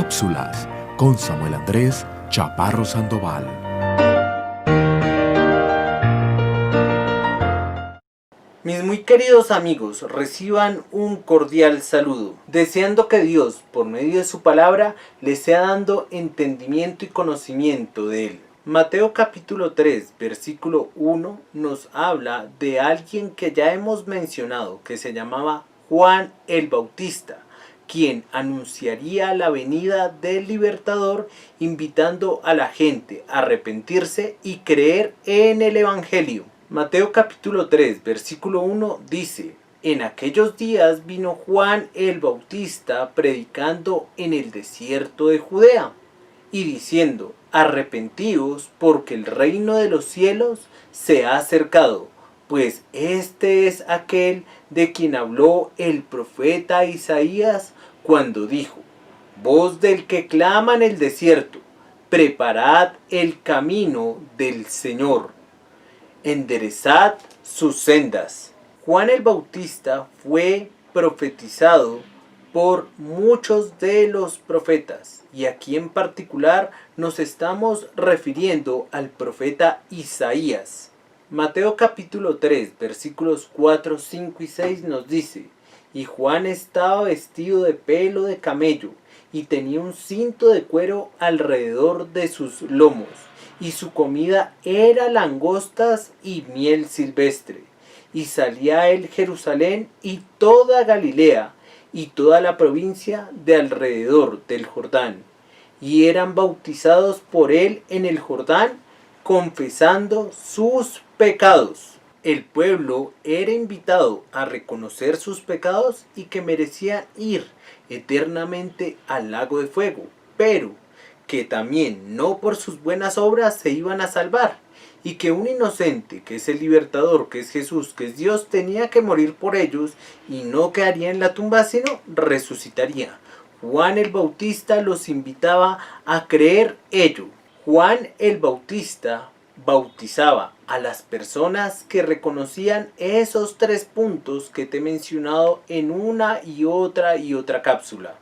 Cápsulas con Samuel Andrés Chaparro Sandoval. Mis muy queridos amigos, reciban un cordial saludo, deseando que Dios, por medio de su palabra, les sea dando entendimiento y conocimiento de Él. Mateo capítulo 3, versículo 1 nos habla de alguien que ya hemos mencionado, que se llamaba Juan el Bautista, quien anunciaría la venida del Libertador, invitando a la gente a arrepentirse y creer en el Evangelio. Mateo capítulo 3, versículo 1 dice: En aquellos días vino Juan el Bautista predicando en el desierto de Judea y diciendo: Arrepentíos, porque el reino de los cielos se ha acercado, pues este es aquel de quien habló el profeta Isaías cuando dijo: Voz del que clama en el desierto, preparad el camino del Señor, enderezad sus sendas. Juan el Bautista fue profetizado por muchos de los profetas, y aquí en particular nos estamos refiriendo al profeta Isaías. Mateo capítulo 3, versículos 4, 5 y 6 nos dice: Y Juan estaba vestido de pelo de camello, y tenía un cinto de cuero alrededor de sus lomos, y su comida era langostas y miel silvestre. Y salía a él Jerusalén y toda Galilea, y toda la provincia de alrededor del Jordán, y eran bautizados por él en el Jordán, confesando sus pecados. El pueblo era invitado a reconocer sus pecados y que merecían ir eternamente al lago de fuego, pero que también no por sus buenas obras se iban a salvar, y que un inocente, que es el libertador, que es Jesús, que es Dios, tenía que morir por ellos y no quedaría en la tumba, sino resucitaría. Juan el Bautista los invitaba a creer ello. Juan el Bautista bautizaba a las personas que reconocían esos 3 puntos que te he mencionado en una y otra cápsula.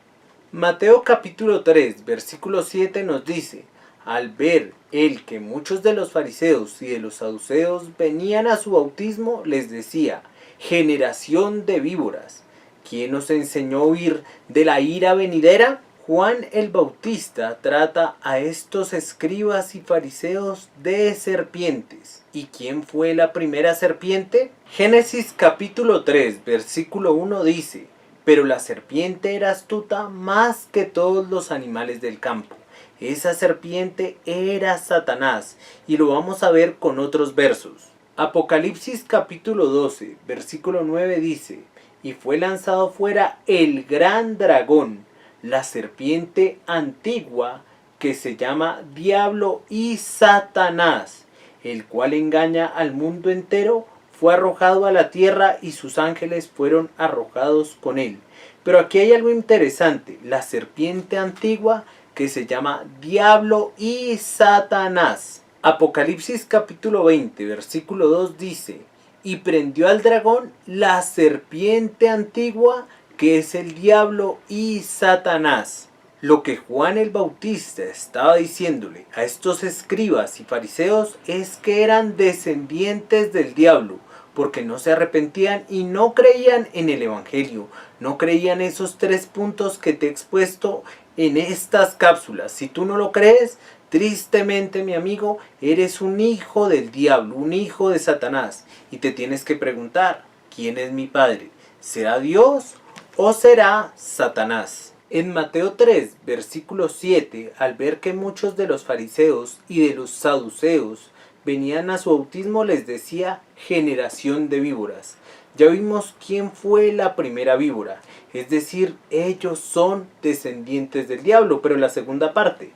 Mateo capítulo 3, versículo 7 nos dice: Al ver él que muchos de los fariseos y de los saduceos venían a su bautismo, les decía: generación de víboras, ¿quién os enseñó a huir de la ira venidera? Juan el Bautista trata a estos escribas y fariseos de serpientes. ¿Y quién fue la primera serpiente? Génesis capítulo 3, versículo 1 dice: Pero la serpiente era astuta más que todos los animales del campo. Esa serpiente era Satanás, y lo vamos a ver con otros versos. Apocalipsis capítulo 12, versículo 9 dice: Y fue lanzado fuera el gran dragón, la serpiente antigua, que se llama Diablo y Satanás, el cual engaña al mundo entero. Fue arrojado a la tierra y sus ángeles fueron arrojados con él. Pero aquí hay algo interesante: la serpiente antigua, que se llama Diablo y Satanás. Apocalipsis capítulo 20, versículo 2 dice: Y prendió al dragón, la serpiente antigua, que es el diablo y Satanás. Lo que Juan el Bautista estaba diciéndole a estos escribas y fariseos es que eran descendientes del diablo, porque no se arrepentían y no creían en el Evangelio, no creían esos 3 puntos que te he expuesto en estas cápsulas. Si tú no lo crees, tristemente, mi amigo, eres un hijo del diablo, un hijo de Satanás, y te tienes que preguntar: ¿quién es mi padre? ¿Será Dios o será Satanás? En Mateo 3, versículo 7, al ver que muchos de los fariseos y de los saduceos venían a su bautismo, les decía: generación de víboras. Ya vimos quién fue la primera víbora, es decir, ellos son descendientes del diablo. Pero la segunda parte: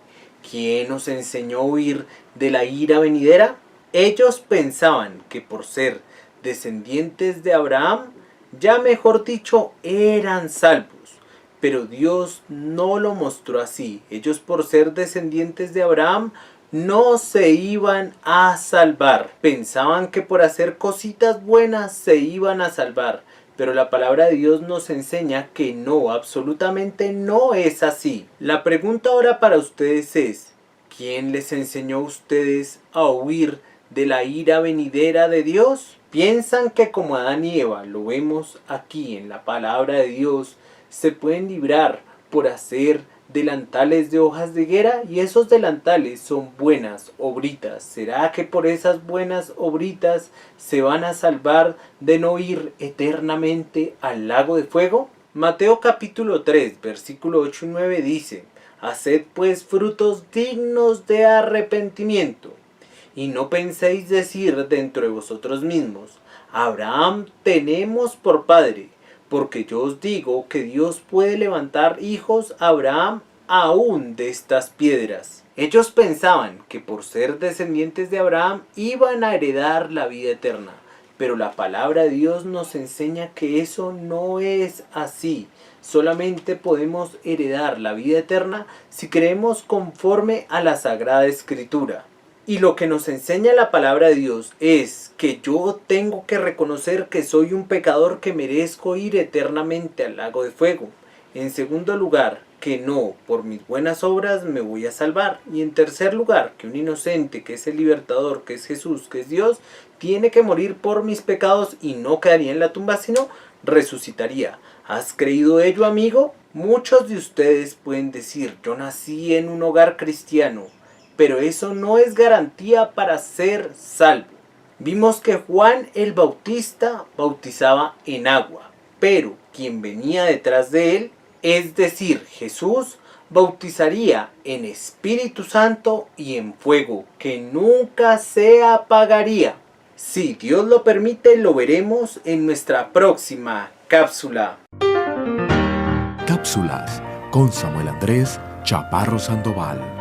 ¿quién os enseñó a huir de la ira venidera? Ellos pensaban que por ser descendientes de Abraham, ya mejor dicho, eran salvos. Pero Dios no lo mostró así. Ellos, por ser descendientes de Abraham, no se iban a salvar. Pensaban que por hacer cositas buenas se iban a salvar. pero la palabra de Dios nos enseña que no, absolutamente no es así. La pregunta ahora para ustedes es, ¿quién les enseñó a ustedes a huir de la ira venidera de Dios? ¿Piensan que como Adán y Eva, lo vemos aquí en la palabra de Dios, se pueden librar por hacer delantales de hojas de higuera? Y esos delantales son buenas obritas. ¿Será que por esas buenas obritas se van a salvar de no ir eternamente al lago de fuego? Mateo capítulo 3, versículo 8 y 9 dice: Haced pues frutos dignos de arrepentimiento, y no penséis decir dentro de vosotros mismos: Abraham tenemos por padre, porque yo os digo que Dios puede levantar hijos a Abraham aún de estas piedras. Ellos pensaban que por ser descendientes de Abraham iban a heredar la vida eterna, pero la palabra de Dios nos enseña que eso no es así. Solamente podemos heredar la vida eterna si creemos conforme a la Sagrada Escritura. Y lo que nos enseña la palabra de Dios es que yo tengo que reconocer que soy un pecador que merezco ir eternamente al lago de fuego. En segundo lugar, que no, por mis buenas obras me voy a salvar. Y en tercer lugar, que un inocente, que es el libertador, que es Jesús, que es Dios, tiene que morir por mis pecados y no quedaría en la tumba, sino resucitaría. ¿Has creído ello, amigo? Muchos de ustedes pueden decir: yo nací en un hogar cristiano, pero eso no es garantía para ser salvo. Vimos que Juan el Bautista bautizaba en agua, pero quien venía detrás de él, es decir, Jesús, bautizaría en Espíritu Santo y en fuego, que nunca se apagaría. Si Dios lo permite, lo veremos en nuestra próxima cápsula. Cápsulas con Samuel Andrés Chaparro Sandoval.